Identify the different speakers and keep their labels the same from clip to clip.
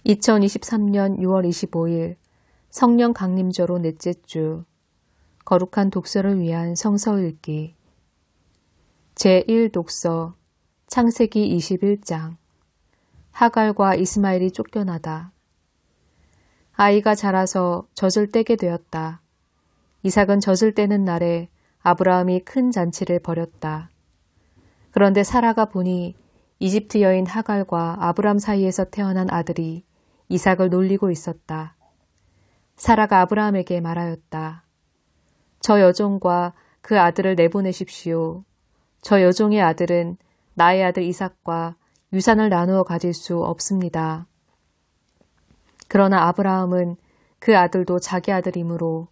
Speaker 1: 2023년 6월 25일 성령 강림절로 넷째 주 거룩한 독서를 위한 성서 읽기 제1독서 창세기 21장 하갈과 이스마엘이 쫓겨나다. 아이가 자라서 젖을 떼게 되었다. 이삭은 젖을 떼는 날에 아브라함이 큰 잔치를 벌였다. 그런데 사라가 보니 이집트 여인 하갈과 아브람 사이에서 태어난 아들이 이삭을 놀리고 있었다. 사라가 아브라함에게 말하였다. 저 여종과 그 아들을 내보내십시오. 저 여종의 아들은 나의 아들 이삭과 유산을 나누어 가질 수 없습니다. 그러나 아브라함은 그 아들도 자기 아들이므로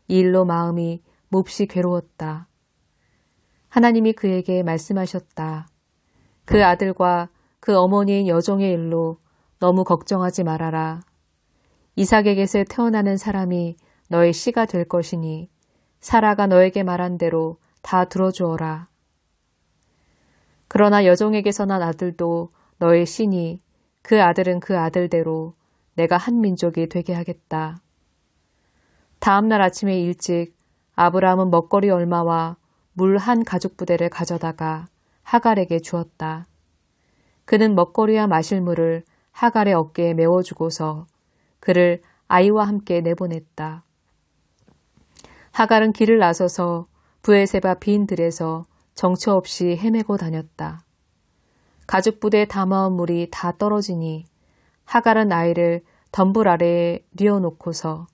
Speaker 1: 이 일로 마음이 몹시 괴로웠다. 하나님이 그에게 말씀하셨다. 그 아들과 그 어머니인 여종의 일로 너무 걱정하지 말아라. 이삭에게서 태어나는 사람이 너의 씨가 될 것이니 사라가 너에게 말한 대로 다 들어주어라. 그러나 여종에게서 난 아들도 너의 씨니 그 아들은 그 아들대로 내가 한 민족이 되게 하겠다. 다음 날 아침에 일찍 아브라함은 먹거리 얼마와 물 한 가죽부대를 가져다가 하갈에게 주었다. 그는 먹거리와 마실 물을 하갈의 어깨에 메워주고서 그를 아이와 함께 내보냈다. 하갈은 길을 나서서 브에세바 빈 들에서 정처 없이 헤매고 다녔다. 가죽부대에 담아온 물이 다 떨어지니 하갈은 아이를 덤불 아래에 뉘어놓고서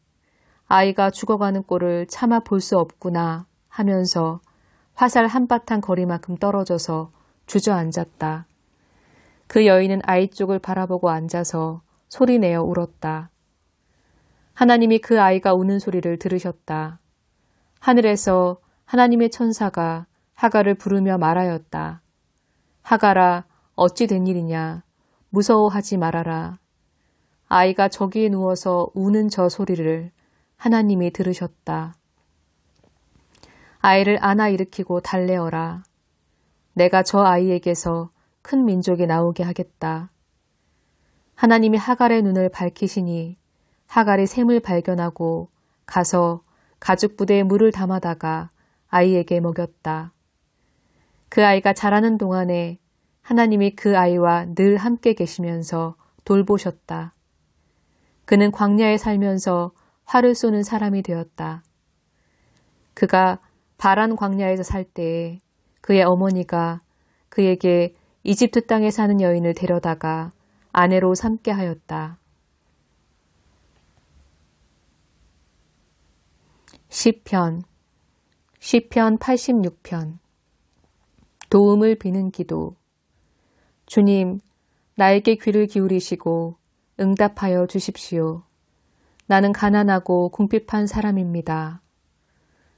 Speaker 1: 아이가 죽어가는 꼴을 차마 볼 수 없구나 하면서 화살 한바탕 거리만큼 떨어져서 주저앉았다. 그 여인은 아이 쪽을 바라보고 앉아서 소리내어 울었다. 하나님이 그 아이가 우는 소리를 들으셨다. 하늘에서 하나님의 천사가 하갈을 부르며 말하였다. 하갈아, 어찌 된 일이냐? 무서워하지 말아라. 아이가 저기에 누워서 우는 저 소리를 하나님이 들으셨다. 아이를 안아 일으키고 달래어라. 내가 저 아이에게서 큰 민족이 나오게 하겠다. 하나님이 하갈의 눈을 밝히시니 하갈이 샘을 발견하고 가서 가죽부대에 물을 담아다가 아이에게 먹였다. 그 아이가 자라는 동안에 하나님이 그 아이와 늘 함께 계시면서 돌보셨다. 그는 광야에 살면서 활을 쏘는 사람이 되었다. 그가 바란 광야에서 살 때에 그의 어머니가 그에게 이집트 땅에 사는 여인을 데려다가 아내로 삼게 하였다. 시편 86편 도움을 비는 기도. 주님, 나에게 귀를 기울이시고 응답하여 주십시오. 나는 가난하고 궁핍한 사람입니다.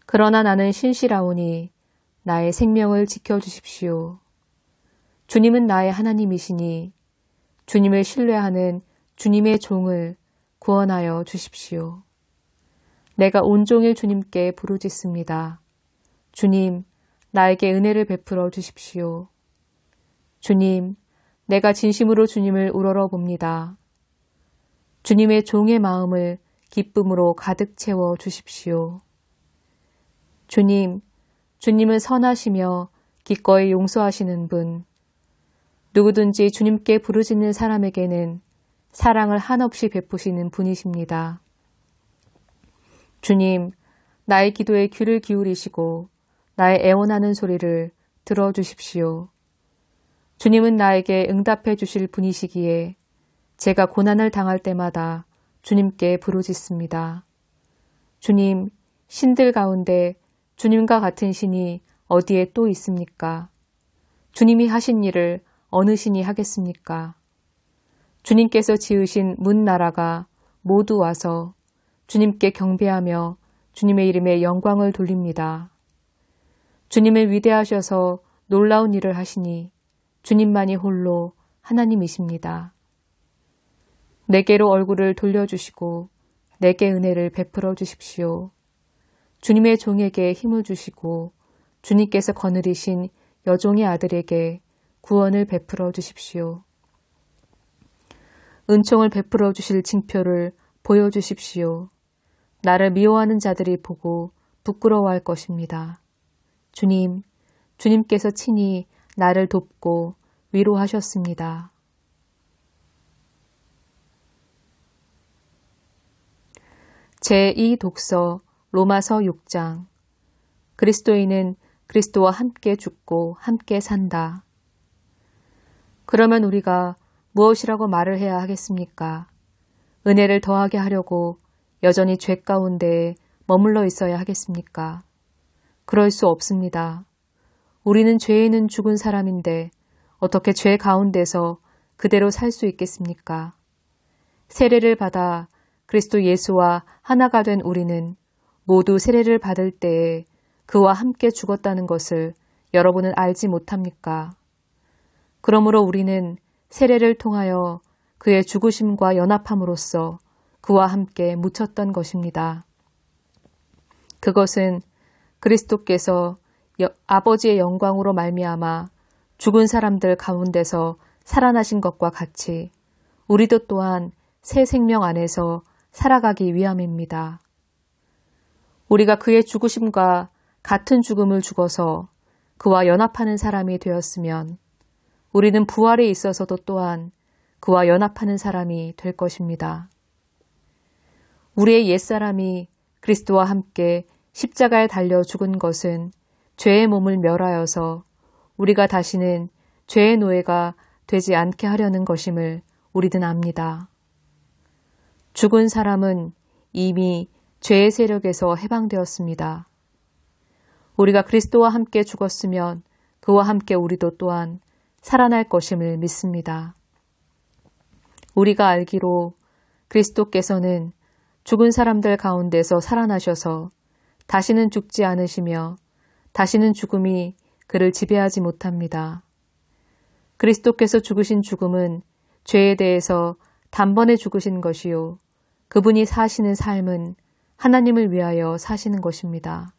Speaker 1: 그러나 나는 신실하오니 나의 생명을 지켜주십시오. 주님은 나의 하나님이시니 주님을 신뢰하는 주님의 종을 구원하여 주십시오. 내가 온종일 주님께 부르짖습니다. 주님, 나에게 은혜를 베풀어 주십시오. 주님, 내가 진심으로 주님을 우러러 봅니다. 주님의 종의 마음을 기쁨으로 가득 채워 주십시오. 주님, 주님은 선하시며 기꺼이 용서하시는 분, 누구든지 주님께 부르짖는 사람에게는 사랑을 한없이 베푸시는 분이십니다. 주님, 나의 기도에 귀를 기울이시고 나의 애원하는 소리를 들어주십시오. 주님은 나에게 응답해 주실 분이시기에 제가 고난을 당할 때마다 주님께 부르짖습니다. 주님, 신들 가운데 주님과 같은 신이 어디에 또 있습니까? 주님이 하신 일을 어느 신이 하겠습니까? 주님께서 지으신 문나라가 모두 와서 주님께 경배하며 주님의 이름에 영광을 돌립니다. 주님은 위대하셔서 놀라운 일을 하시니 주님만이 홀로 하나님이십니다. 내게로 얼굴을 돌려주시고 내게 은혜를 베풀어 주십시오. 주님의 종에게 힘을 주시고 주님께서 거느리신 여종의 아들에게 구원을 베풀어 주십시오. 은총을 베풀어 주실 징표를 보여주십시오. 나를 미워하는 자들이 보고 부끄러워할 것입니다. 주님, 주님께서 친히 나를 돕고 위로하셨습니다. 제2독서 로마서 6장. 그리스도인은 그리스도와 함께 죽고 함께 산다. 그러면 우리가 무엇이라고 말을 해야 하겠습니까? 은혜를 더하게 하려고 여전히 죄 가운데에 머물러 있어야 하겠습니까? 그럴 수 없습니다. 우리는 죄에는 죽은 사람인데 어떻게 죄 가운데서 그대로 살 수 있겠습니까? 세례를 받아 그리스도 예수와 하나가 된 우리는 모두 세례를 받을 때에 그와 함께 죽었다는 것을 여러분은 알지 못합니까? 그러므로 우리는 세례를 통하여 그의 죽으심과 연합함으로써 그와 함께 묻혔던 것입니다. 그것은 그리스도께서 아버지의 영광으로 말미암아 죽은 사람들 가운데서 살아나신 것과 같이 우리도 또한 새 생명 안에서 살아가기 위함입니다. 우리가 그의 죽으심과 같은 죽음을 죽어서 그와 연합하는 사람이 되었으면 우리는 부활에 있어서도 또한 그와 연합하는 사람이 될 것입니다. 우리의 옛사람이 그리스도와 함께 십자가에 달려 죽은 것은 죄의 몸을 멸하여서 우리가 다시는 죄의 노예가 되지 않게 하려는 것임을 우리는 압니다. 죽은 사람은 이미 죄의 세력에서 해방되었습니다. 우리가 그리스도와 함께 죽었으면 그와 함께 우리도 또한 살아날 것임을 믿습니다. 우리가 알기로 그리스도께서는 죽은 사람들 가운데서 살아나셔서 다시는 죽지 않으시며 다시는 죽음이 그를 지배하지 못합니다. 그리스도께서 죽으신 죽음은 죄에 대해서 단번에 죽으신 것이요. 그분이 사시는 삶은 하나님을 위하여 사시는 것입니다.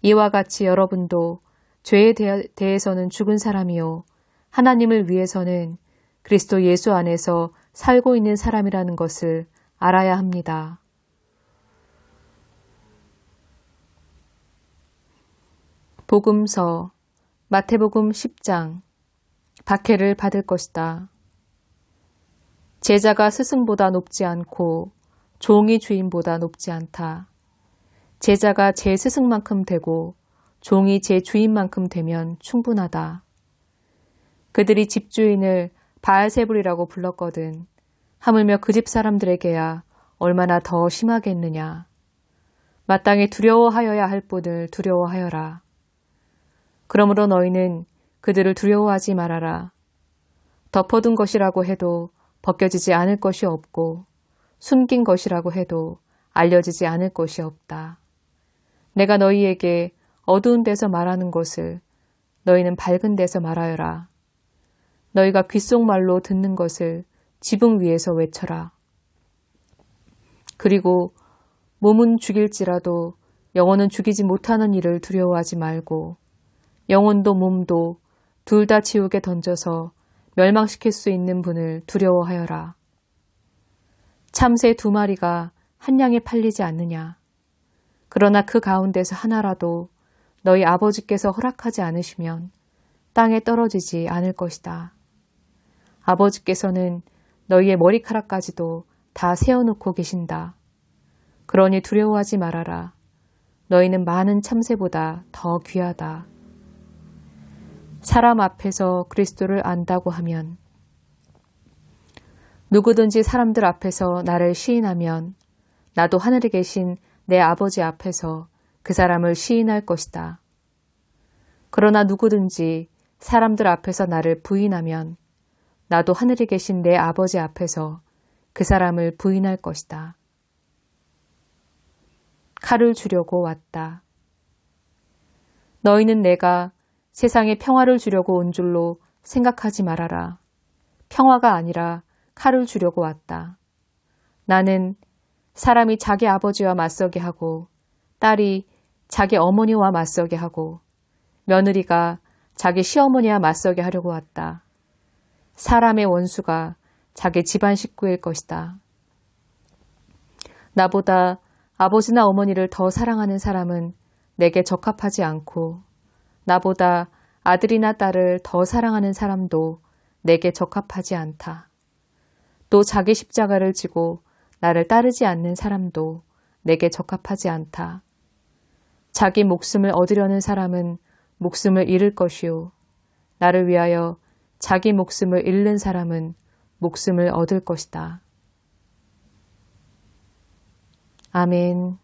Speaker 1: 이와 같이 여러분도 죄에 대해서는 죽은 사람이요. 하나님을 위해서는 그리스도 예수 안에서 살고 있는 사람이라는 것을 알아야 합니다. 복음서 마태복음 10장. 박해를 받을 것이다. 제자가 스승보다 높지 않고 종이 주인보다 높지 않다. 제자가 제 스승만큼 되고 종이 제 주인만큼 되면 충분하다. 그들이 집주인을 바알세불이라고 불렀거든. 하물며 그 집 사람들에게야 얼마나 더 심하겠느냐. 마땅히 두려워하여야 할 분을 두려워하여라. 그러므로 너희는 그들을 두려워하지 말아라. 덮어둔 것이라고 해도 벗겨지지 않을 것이 없고 숨긴 것이라고 해도 알려지지 않을 것이 없다. 내가 너희에게 어두운 데서 말하는 것을 너희는 밝은 데서 말하여라. 너희가 귓속말로 듣는 것을 지붕 위에서 외쳐라. 그리고 몸은 죽일지라도 영혼은 죽이지 못하는 일을 두려워하지 말고 영혼도 몸도 둘 다 지옥에 던져서 멸망시킬 수 있는 분을 두려워하여라. 참새 2마리가 한 양에 팔리지 않느냐. 그러나 그 가운데서 하나라도 너희 아버지께서 허락하지 않으시면 땅에 떨어지지 않을 것이다. 아버지께서는 너희의 머리카락까지도 다 세어놓고 계신다. 그러니 두려워하지 말아라. 너희는 많은 참새보다 더 귀하다. 사람 앞에서 그리스도를 안다고 하면 누구든지 사람들 앞에서 나를 시인하면 나도 하늘에 계신 내 아버지 앞에서 그 사람을 시인할 것이다. 그러나 누구든지 사람들 앞에서 나를 부인하면 나도 하늘에 계신 내 아버지 앞에서 그 사람을 부인할 것이다. 칼을 주려고 왔다. 너희는 내가 세상에 평화를 주려고 온 줄로 생각하지 말아라. 평화가 아니라 칼을 주려고 왔다. 나는 사람이 자기 아버지와 맞서게 하고 딸이 자기 어머니와 맞서게 하고 며느리가 자기 시어머니와 맞서게 하려고 왔다. 사람의 원수가 자기 집안 식구일 것이다. 나보다 아버지나 어머니를 더 사랑하는 사람은 내게 적합하지 않고 나보다 아들이나 딸을 더 사랑하는 사람도 내게 적합하지 않다. 또 자기 십자가를 지고 나를 따르지 않는 사람도 내게 적합하지 않다. 자기 목숨을 얻으려는 사람은 목숨을 잃을 것이요. 나를 위하여 자기 목숨을 잃는 사람은 목숨을 얻을 것이다. 아멘.